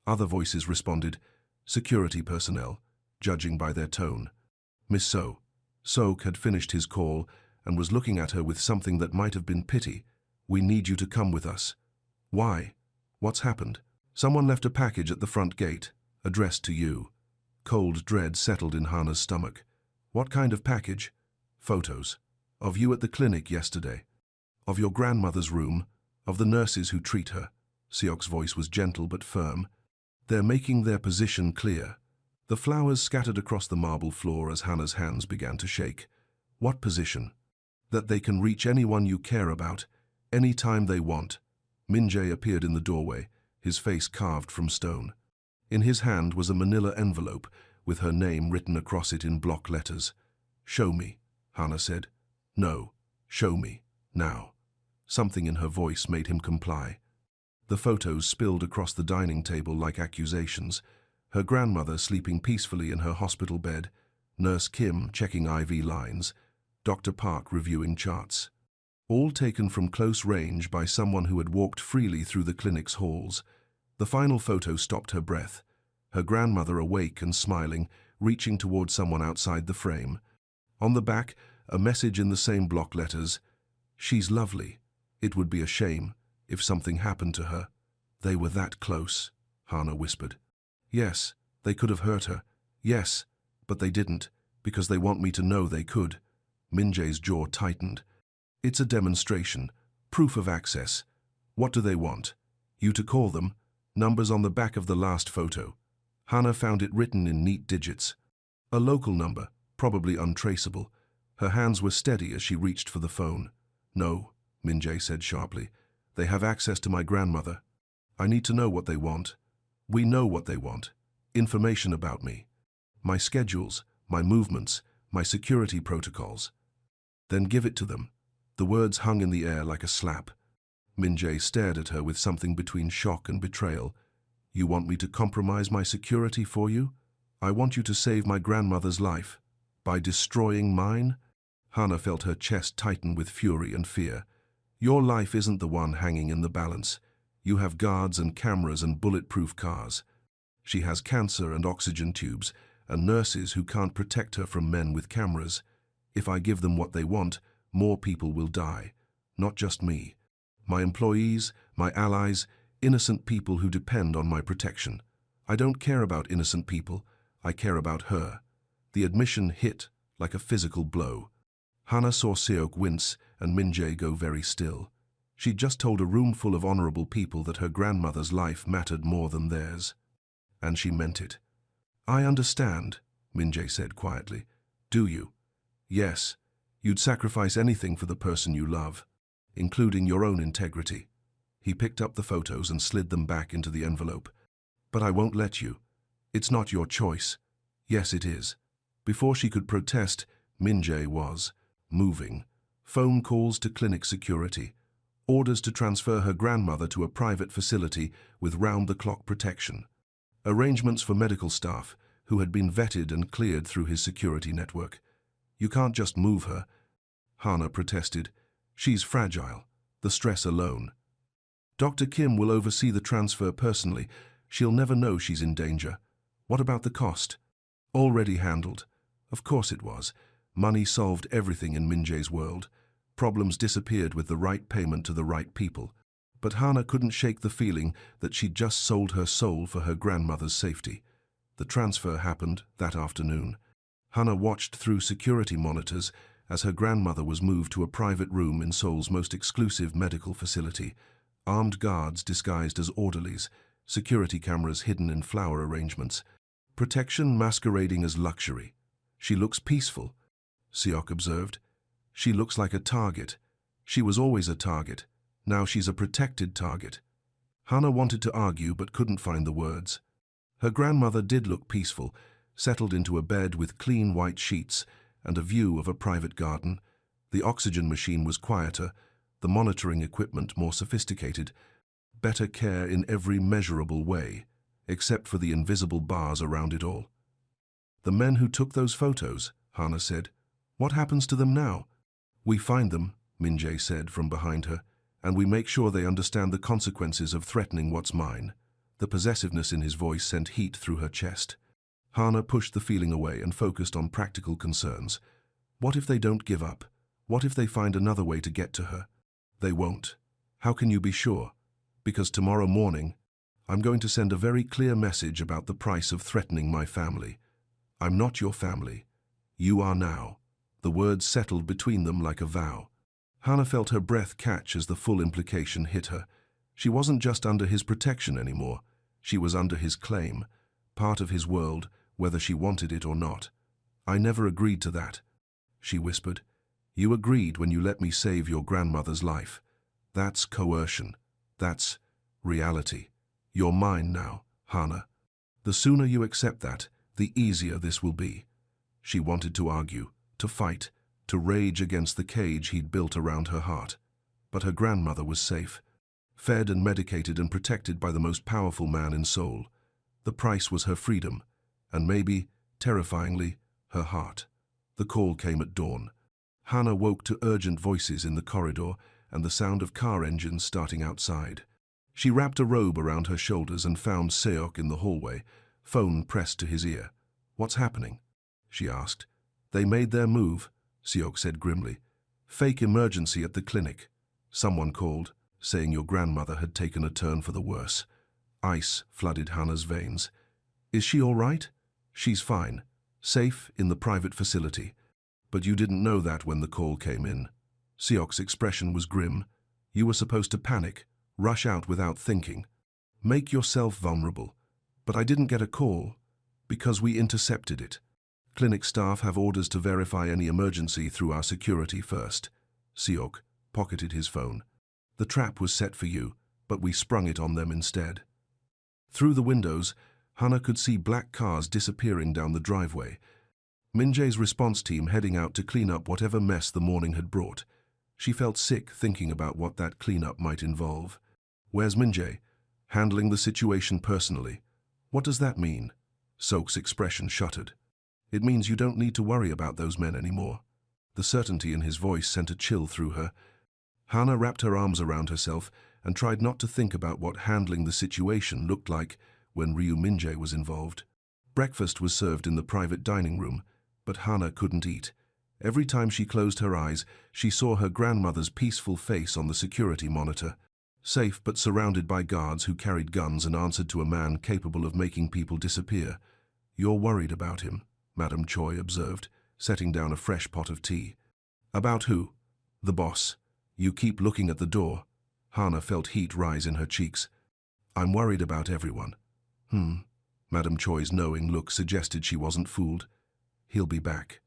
Other voices responded, security personnel, judging by their tone. Miss So. Seok had finished his call and was looking at her with something that might have been pity. "We need you to come with us." "Why? What's happened?" "Someone left a package at the front gate, addressed to you." Cold dread settled in Hannah's stomach. "What kind of package?" "Photos. Of you at the clinic yesterday. Of your grandmother's room. Of the nurses who treat her." Seok's voice was gentle but firm. "They're making their position clear." The flowers scattered across the marble floor as Hannah's hands began to shake. "What position?" "That they can reach anyone you care about, any time they want." Min-jae appeared in the doorway, his face carved from stone. In his hand was a manila envelope with her name written across it in block letters. "Show me," Hannah said. "No, show me, now." Something in her voice made him comply. The photos spilled across the dining table like accusations. Her grandmother sleeping peacefully in her hospital bed, Nurse Kim checking IV lines, Dr. Park reviewing charts. All taken from close range by someone who had walked freely through the clinic's halls. The final photo stopped her breath. Her grandmother awake and smiling, reaching toward someone outside the frame. On the back, a message in the same block letters. "She's lovely. It would be a shame if something happened to her." "They were that close," Hannah whispered. "Yes, they could have hurt her. Yes, but they didn't, because they want me to know they could." Min-jae's jaw tightened. "It's a demonstration. Proof of access. What do they want? You to call them?" Numbers on the back of the last photo. Hannah found it written in neat digits. A local number, probably untraceable. Her hands were steady as she reached for the phone. "No," Min-jae said sharply. "They have access to my grandmother. I need to know what they want. We know what they want. Information about me. My schedules, my movements, my security protocols." "Then give it to them." The words hung in the air like a slap. Min-jae stared at her with something between shock and betrayal. "You want me to compromise my security for you? I want you to save my grandmother's life. By destroying mine?" Hannah felt her chest tighten with fury and fear. "Your life isn't the one hanging in the balance. You have guards and cameras and bulletproof cars. She has cancer and oxygen tubes, and nurses who can't protect her from men with cameras. If I give them what they want, more people will die. Not just me. My employees, my allies, innocent people who depend on my protection. I don't care about innocent people. I care about her." The admission hit like a physical blow. Hannah saw Seok wince and Min-jae go very still. She'd just told a room full of honorable people that her grandmother's life mattered more than theirs. And she meant it. "I understand," Min-jae said quietly. "Do you?" "Yes. You'd sacrifice anything for the person you love, including your own integrity." He picked up the photos and slid them back into the envelope. But I won't let you. It's not your choice. Yes, it is. Before she could protest, Min-jae was moving. Phone calls to clinic security. Orders to transfer her grandmother to a private facility with round-the-clock protection. Arrangements for medical staff who had been vetted and cleared through his security network. You can't just move her. Hana protested. She's fragile. The stress alone. Dr. Kim will oversee the transfer personally. She'll never know she's in danger. What about the cost? Already handled. Of course it was. Money solved everything in Min-jae's world. Problems disappeared with the right payment to the right people. But Hana couldn't shake the feeling that she'd just sold her soul for her grandmother's safety. The transfer happened that afternoon. Hana watched through security monitors as her grandmother was moved to a private room in Seoul's most exclusive medical facility. Armed guards disguised as orderlies, security cameras hidden in flower arrangements. Protection masquerading as luxury. She looks peaceful, Seok observed. She looks like a target. She was always a target. Now she's a protected target. Hana wanted to argue but couldn't find the words. Her grandmother did look peaceful, settled into a bed with clean white sheets and a view of a private garden. The oxygen machine was quieter, the monitoring equipment more sophisticated, better care in every measurable way, except for the invisible bars around it all. The men who took those photos, Hana said. What happens to them now? We find them, Min-jae said from behind her, and we make sure they understand the consequences of threatening what's mine. The possessiveness in his voice sent heat through her chest. Hana pushed the feeling away and focused on practical concerns. What if they don't give up? What if they find another way to get to her? They won't. How can you be sure? Because tomorrow morning, I'm going to send a very clear message about the price of threatening my family. I'm not your family. You are now. The words settled between them like a vow. Hana felt her breath catch as the full implication hit her. She wasn't just under his protection anymore. She was under his claim, part of his world, whether she wanted it or not. I never agreed to that, she whispered. You agreed when you let me save your grandmother's life. That's coercion. That's reality. You're mine now, Hana. The sooner you accept that, the easier this will be. She wanted to argue, to fight, to rage against the cage he'd built around her heart. But her grandmother was safe, fed and medicated and protected by the most powerful man in Seoul. The price was her freedom, and maybe, terrifyingly, her heart. The call came at dawn. Hana woke to urgent voices in the corridor and the sound of car engines starting outside. She wrapped a robe around her shoulders and found Seok in the hallway, phone pressed to his ear. What's happening? She asked. They made their move, Seok said grimly. Fake emergency at the clinic. Someone called, saying your grandmother had taken a turn for the worse. Ice flooded Hana's veins. Is she all right? She's fine. Safe in the private facility. But you didn't know that when the call came in. Seok's expression was grim. You were supposed to panic, rush out without thinking. Make yourself vulnerable. But I didn't get a call, because we intercepted it. Clinic staff have orders to verify any emergency through our security first. Seok pocketed his phone. The trap was set for you, but we sprung it on them instead. Through the windows, Hana could see black cars disappearing down the driveway. Min-jae's response team heading out to clean up whatever mess the morning had brought. She felt sick thinking about what that cleanup might involve. Where's Min-jae? Handling the situation personally. What does that mean? Seok's expression shuttered. It means you don't need to worry about those men anymore. The certainty in his voice sent a chill through her. Hana wrapped her arms around herself and tried not to think about what handling the situation looked like when Ryu Min-jae was involved. Breakfast was served in the private dining room, but Hana couldn't eat. Every time she closed her eyes, she saw her grandmother's peaceful face on the security monitor. Safe but surrounded by guards who carried guns and answered to a man capable of making people disappear. You're worried about him, Madame Choi observed, setting down a fresh pot of tea. About who? The boss. You keep looking at the door. Hana felt heat rise in her cheeks. I'm worried about everyone. Madame Choi's knowing look suggested she wasn't fooled. He'll be back.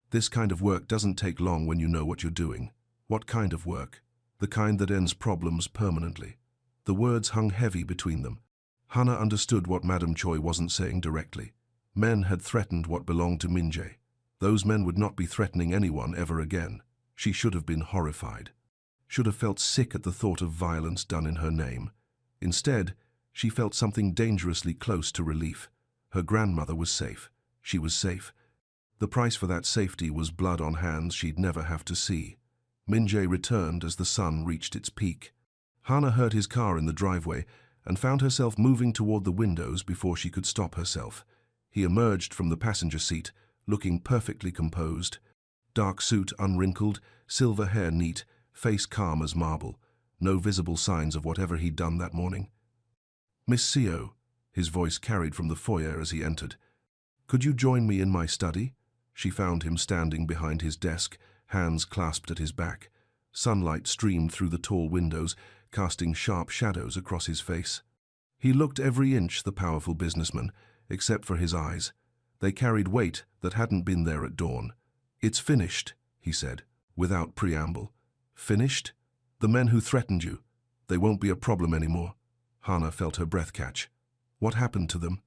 This kind of work doesn't take long when you know what you're doing. What kind of work? The kind that ends problems permanently. The words hung heavy between them. Hana understood what Madame Choi wasn't saying directly. Men had threatened what belonged to Min-jae. Those men would not be threatening anyone ever again. She should have been horrified. Should have felt sick at the thought of violence done in her name. Instead, she felt something dangerously close to relief. Her grandmother was safe. She was safe. The price for that safety was blood on hands she'd never have to see. Min-jae returned as the sun reached its peak. Hana heard his car in the driveway and found herself moving toward the windows before she could stop herself. He emerged from the passenger seat, looking perfectly composed. Dark suit unwrinkled, silver hair neat, face calm as marble. No visible signs of whatever he'd done that morning. "Miss Seo," his voice carried from the foyer as he entered. "Could you join me in my study?" She found him standing behind his desk, hands clasped at his back. Sunlight streamed through the tall windows, casting sharp shadows across his face. He looked every inch the powerful businessman, except for his eyes. They carried weight that hadn't been there at dawn. "It's finished," he said, without preamble. "Finished? The men who threatened you, they won't be a problem anymore." Hana felt her breath catch. What happened to them?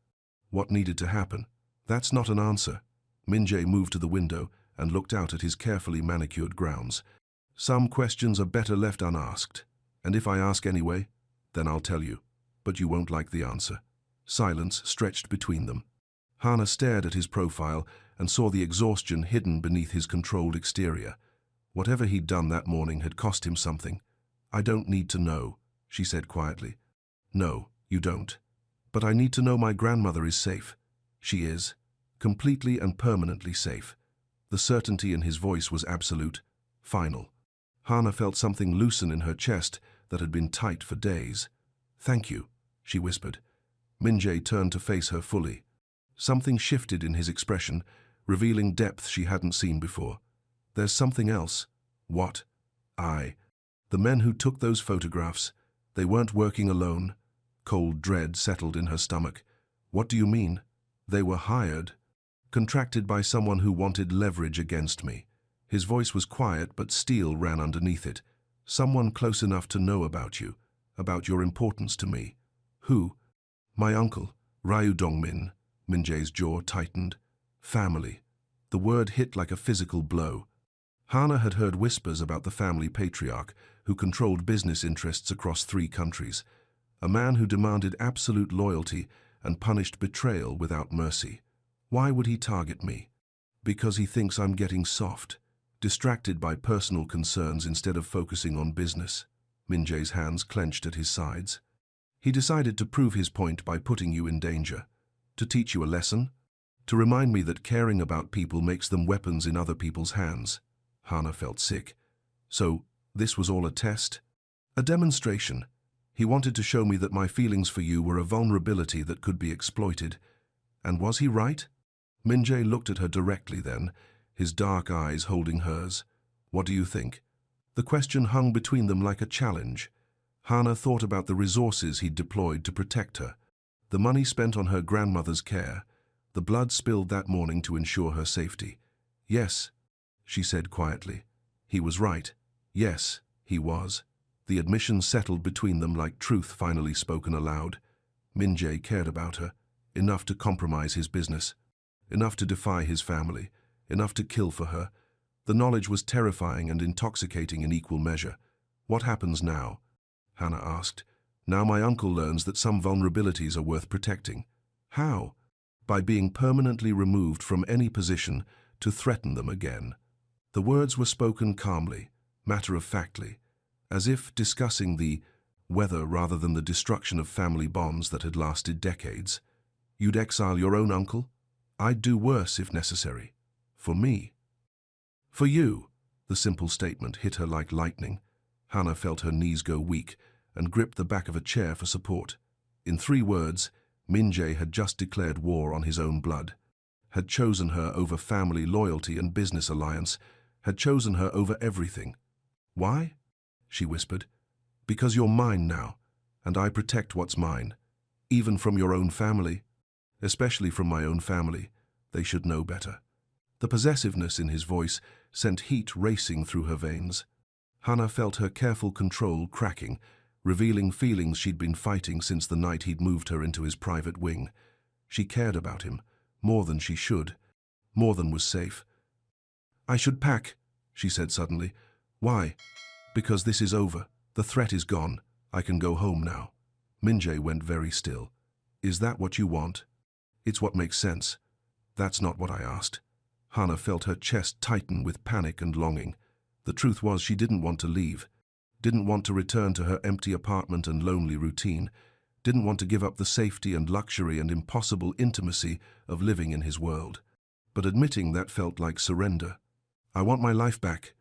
What needed to happen? That's not an answer. Min-jae moved to the window and looked out at his carefully manicured grounds. "Some questions are better left unasked. And if I ask anyway, then I'll tell you. But you won't like the answer." Silence stretched between them. Hana stared at his profile and saw the exhaustion hidden beneath his controlled exterior. Whatever he'd done that morning had cost him something. "I don't need to know," she said quietly. "No, you don't. But I need to know my grandmother is safe." "She is. Completely and permanently safe." The certainty in his voice was absolute, final. Hana felt something loosen in her chest that had been tight for days. "Thank you," she whispered. Min-jae turned to face her fully. Something shifted in his expression, revealing depth she hadn't seen before. "There's something else." "What?" The men who took those photographs, they weren't working alone." Cold dread settled in her stomach. "What do you mean?" "They were hired. Contracted by someone who wanted leverage against me." His voice was quiet, but steel ran underneath it. "Someone close enough to know about you, about your importance to me." "Who?" "My uncle, Ryu Dongmin." Min-jae's jaw tightened. "Family." The word hit like a physical blow. Hana had heard whispers about the family patriarch who controlled business interests across 3 countries. A man who demanded absolute loyalty and punished betrayal without mercy. Why would he target me? Because he thinks I'm getting soft, distracted by personal concerns instead of focusing on business. Min-jae's hands clenched at his sides. "He decided to prove his point by putting you in danger. To teach you a lesson? To remind me that caring about people makes them weapons in other people's hands." Hana felt sick. "So, this was all a test? A demonstration? He wanted to show me that my feelings for you were a vulnerability that could be exploited. And was he right?" Min-jae looked at her directly then, his dark eyes holding hers. "What do you think?" The question hung between them like a challenge. Hana thought about the resources he'd deployed to protect her. The money spent on her grandmother's care, the blood spilled that morning to ensure her safety. "Yes," she said quietly. He was right. Yes, he was. The admission settled between them like truth finally spoken aloud. Min-jae cared about her, enough to compromise his business, enough to defy his family, enough to kill for her. The knowledge was terrifying and intoxicating in equal measure. "What happens now?" Hana asked. "Now my uncle learns that some vulnerabilities are worth protecting." "How?" "By being permanently removed from any position to threaten them again." The words were spoken calmly, matter-of-factly, as if discussing the weather rather than the destruction of family bonds that had lasted decades. "You'd exile your own uncle? I'd do worse if necessary. For me." "For you." The simple statement hit her like lightning. Hana felt her knees go weak and gripped the back of a chair for support. In 3 words, Min-jae had just declared war on his own blood, had chosen her over family loyalty and business alliance, had chosen her over everything. "Why?" she whispered. "Because you're mine now, and I protect what's mine, even from your own family, especially from my own family. They should know better." The possessiveness in his voice sent heat racing through her veins. Hana felt her careful control cracking, revealing feelings she'd been fighting since the night he'd moved her into his private wing. She cared about him, more than she should, more than was safe. "I should pack," she said suddenly. "Why?" "Because this is over. The threat is gone. I can go home now." Minjae went very still. "Is that what you want?" "It's what makes sense." "That's not what I asked." Hana felt her chest tighten with panic and longing. The truth was she didn't want to leave, didn't want to return to her empty apartment and lonely routine, didn't want to give up the safety and luxury and impossible intimacy of living in his world. But admitting that felt like surrender. "I want my life back,"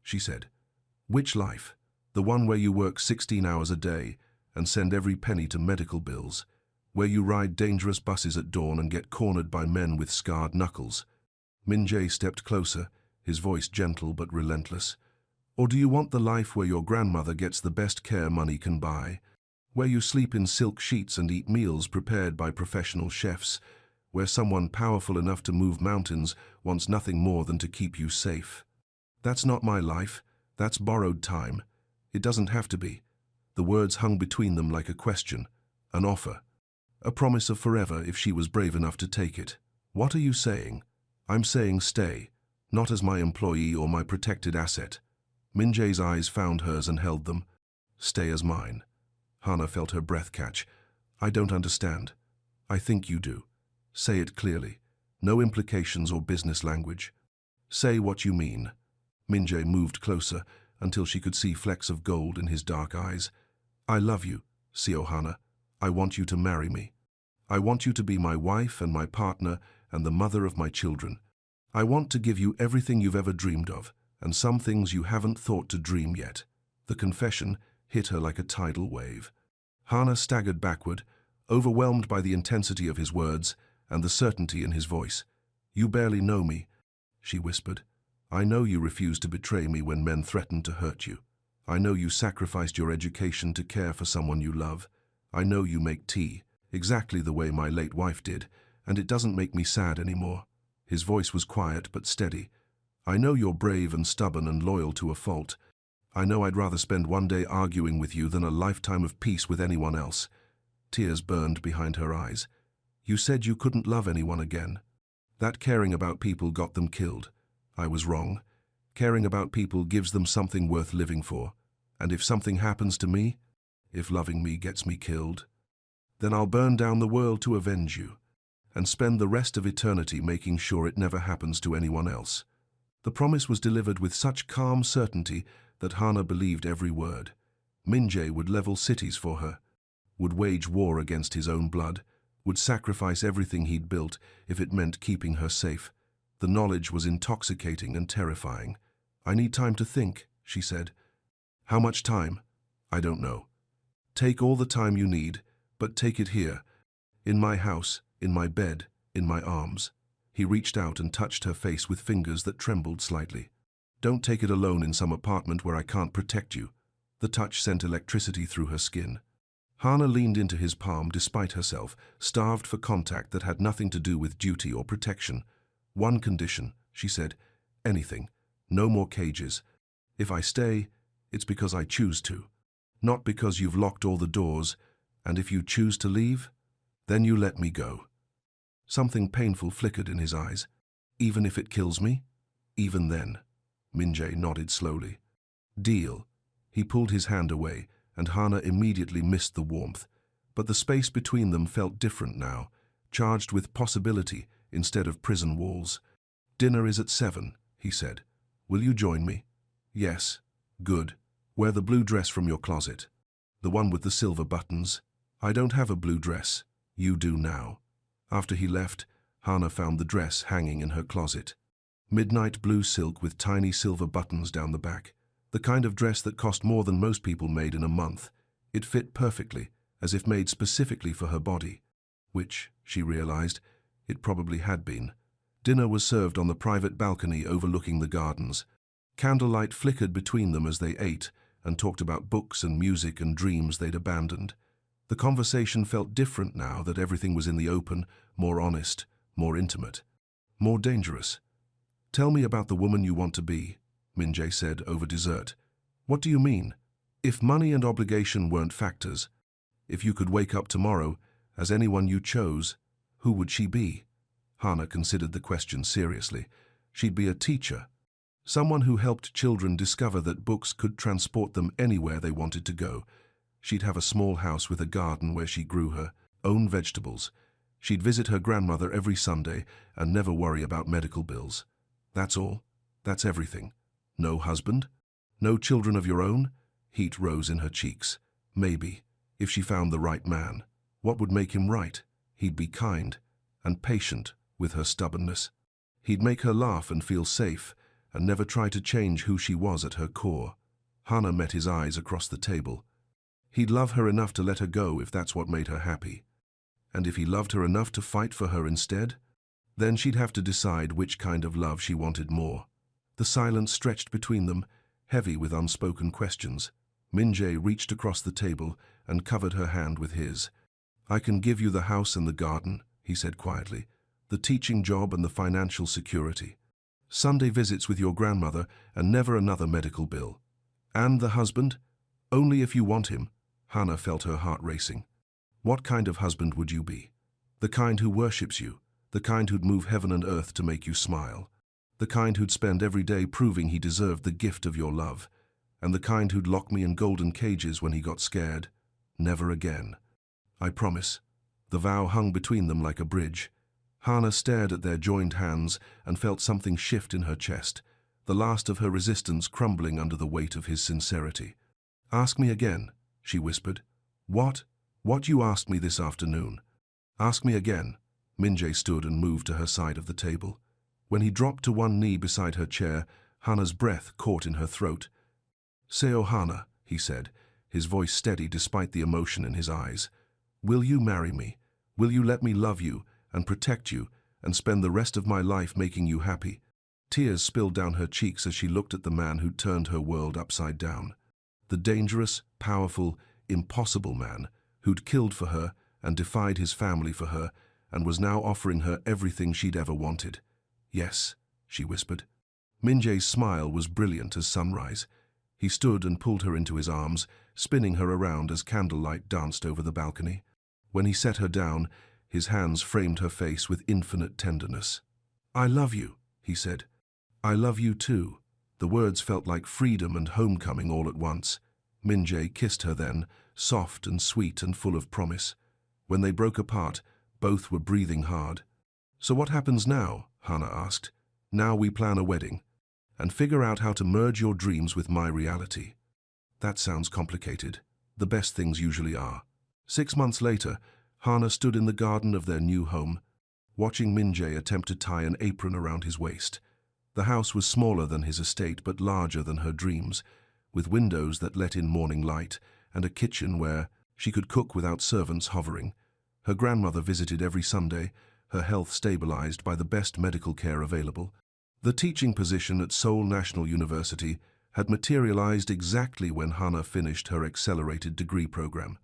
she said. "Which life? The one where you work 16 hours a day and send every penny to medical bills, where you ride dangerous buses at dawn and get cornered by men with scarred knuckles?" Minjae stepped closer, his voice gentle but relentless. "Or do you want the life where your grandmother gets the best care money can buy, where you sleep in silk sheets and eat meals prepared by professional chefs, where someone powerful enough to move mountains wants nothing more than to keep you safe?" "That's not my life. That's borrowed time. It doesn't have to be." The words hung between them like a question, an offer, a promise of forever if she was brave enough to take it. "What are you saying?" "I'm saying stay, not as my employee or my protected asset." Minjae's eyes found hers and held them. "Stay as mine." Hana felt her breath catch. "I don't understand." "I think you do. Say it clearly. No implications or business language. Say what you mean." Minjae moved closer until she could see flecks of gold in his dark eyes. "I love you, Seo Hana. I want you to marry me. I want you to be my wife and my partner and the mother of my children. I want to give you everything you've ever dreamed of, and some things you haven't thought to dream yet." The confession hit her like a tidal wave. Hana staggered backward, overwhelmed by the intensity of his words and the certainty in his voice. "You barely know me," she whispered. "I know you refused to betray me when men threatened to hurt you. I know you sacrificed your education to care for someone you love. I know you make tea, exactly the way my late wife did, and it doesn't make me sad anymore." His voice was quiet but steady. "I know you're brave and stubborn and loyal to a fault. I know I'd rather spend one day arguing with you than a lifetime of peace with anyone else." Tears burned behind her eyes. "You said you couldn't love anyone again. That caring about people got them killed. I was wrong. Caring about people gives them something worth living for. And if something happens to me, if loving me gets me killed, then I'll burn down the world to avenge you and spend the rest of eternity making sure it never happens to anyone else." The promise was delivered with such calm certainty that Hana believed every word. Minjae would level cities for her, would wage war against his own blood, would sacrifice everything he'd built if it meant keeping her safe. The knowledge was intoxicating and terrifying. "I need time to think," she said. "How much time?" "I don't know." "Take all the time you need, but take it here, in my house, in my bed, in my arms." He reached out and touched her face with fingers that trembled slightly. "Don't take it alone in some apartment where I can't protect you." The touch sent electricity through her skin. Hana leaned into his palm despite herself, starved for contact that had nothing to do with duty or protection. "One condition," she said. "Anything. No more cages. If I stay, it's because I choose to. Not because you've locked all the doors, and if you choose to leave, then you let me go." Something painful flickered in his eyes. "Even if it kills me?" "Even then." Minjae nodded slowly. "Deal." He pulled his hand away, and Hana immediately missed the warmth. But the space between them felt different now, charged with possibility instead of prison walls. "Dinner is at 7, he said. "Will you join me?" "Yes." "Good. Wear the blue dress from your closet. The one with the silver buttons." "I don't have a blue dress." "You do now." After he left, Hana found the dress hanging in her closet. Midnight blue silk with tiny silver buttons down the back. The kind of dress that cost more than most people made in a month. It fit perfectly, as if made specifically for her body. Which, she realized, it probably had been. Dinner was served on the private balcony overlooking the gardens. Candlelight flickered between them as they ate and talked about books and music and dreams they'd abandoned. The conversation felt different now that everything was in the open, more honest, more intimate, more dangerous. "Tell me about the woman you want to be," Minjae said over dessert. "What do you mean?" If money and obligation weren't factors, if you could wake up tomorrow as anyone you chose, who would she be? Hana considered the question seriously. She'd be a teacher, someone who helped children discover that books could transport them anywhere they wanted to go. She'd have a small house with a garden where she grew her own vegetables. She'd visit her grandmother every Sunday and never worry about medical bills. That's all. That's everything. No husband? No children of your own? Heat rose in her cheeks. Maybe, if she found the right man. What would make him right? He'd be kind and patient with her stubbornness. He'd make her laugh and feel safe and never try to change who she was at her core. Hana met his eyes across the table. He'd love her enough to let her go if that's what made her happy. And if he loved her enough to fight for her instead, then she'd have to decide which kind of love she wanted more. The silence stretched between them, heavy with unspoken questions. Min-jae reached across the table and covered her hand with his. "I can give you the house and the garden," he said quietly, "the teaching job and the financial security. Sunday visits with your grandmother and never another medical bill. And the husband? Only if you want him." Hana felt her heart racing. What kind of husband would you be? The kind who worships you, the kind who'd move heaven and earth to make you smile, the kind who'd spend every day proving he deserved the gift of your love, and the kind who'd lock me in golden cages when he got scared. Never again. I promise. The vow hung between them like a bridge. Hana stared at their joined hands and felt something shift in her chest, the last of her resistance crumbling under the weight of his sincerity. "Ask me again," she whispered. What you asked me this afternoon. Ask me again." Min-jae stood and moved to her side of the table. When he dropped to one knee beside her chair, Hana's breath caught in her throat. "Seo Hana," he said, his voice steady despite the emotion in his eyes. "Will you marry me? Will you let me love you and protect you and spend the rest of my life making you happy?" Tears spilled down her cheeks as she looked at the man who'd turned her world upside down. The dangerous, powerful, impossible man who'd killed for her and defied his family for her and was now offering her everything she'd ever wanted. "Yes," she whispered. Min-jae's smile was brilliant as sunrise. He stood and pulled her into his arms, spinning her around as candlelight danced over the balcony. When he set her down, his hands framed her face with infinite tenderness. "I love you," he said. "I love you too." The words felt like freedom and homecoming all at once. Min-jae kissed her then, soft and sweet and full of promise. When they broke apart, both were breathing hard. "So what happens now?" Hana asked. "Now we plan a wedding and figure out how to merge your dreams with my reality." That sounds complicated. The best things usually are. 6 months later, Hana stood in the garden of their new home, watching Min-jae attempt to tie an apron around his waist. The house was smaller than his estate but larger than her dreams, with windows that let in morning light and a kitchen where she could cook without servants hovering. Her grandmother visited every Sunday, her health stabilized by the best medical care available. The teaching position at Seoul National University had materialized exactly when Hana finished her accelerated degree program.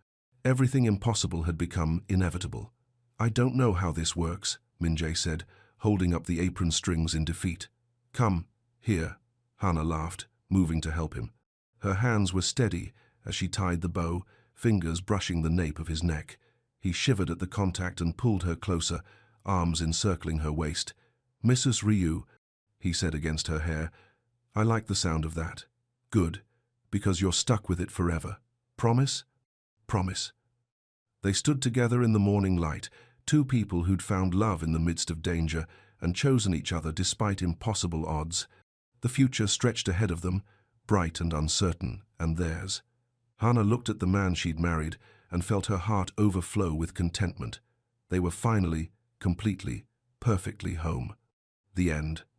Everything impossible had become inevitable. "I don't know how this works," Min-jae said, holding up the apron strings in defeat. "Come, here," Hana laughed, moving to help him. Her hands were steady as she tied the bow, fingers brushing the nape of his neck. He shivered at the contact and pulled her closer, arms encircling her waist. "Mrs. Ryu," he said against her hair, "I like the sound of that. Good, because you're stuck with it forever. Promise?" "Promise." They stood together in the morning light, two people who'd found love in the midst of danger and chosen each other despite impossible odds. The future stretched ahead of them, bright and uncertain, and theirs. Hana looked at the man she'd married and felt her heart overflow with contentment. They were finally, completely, perfectly home. The end.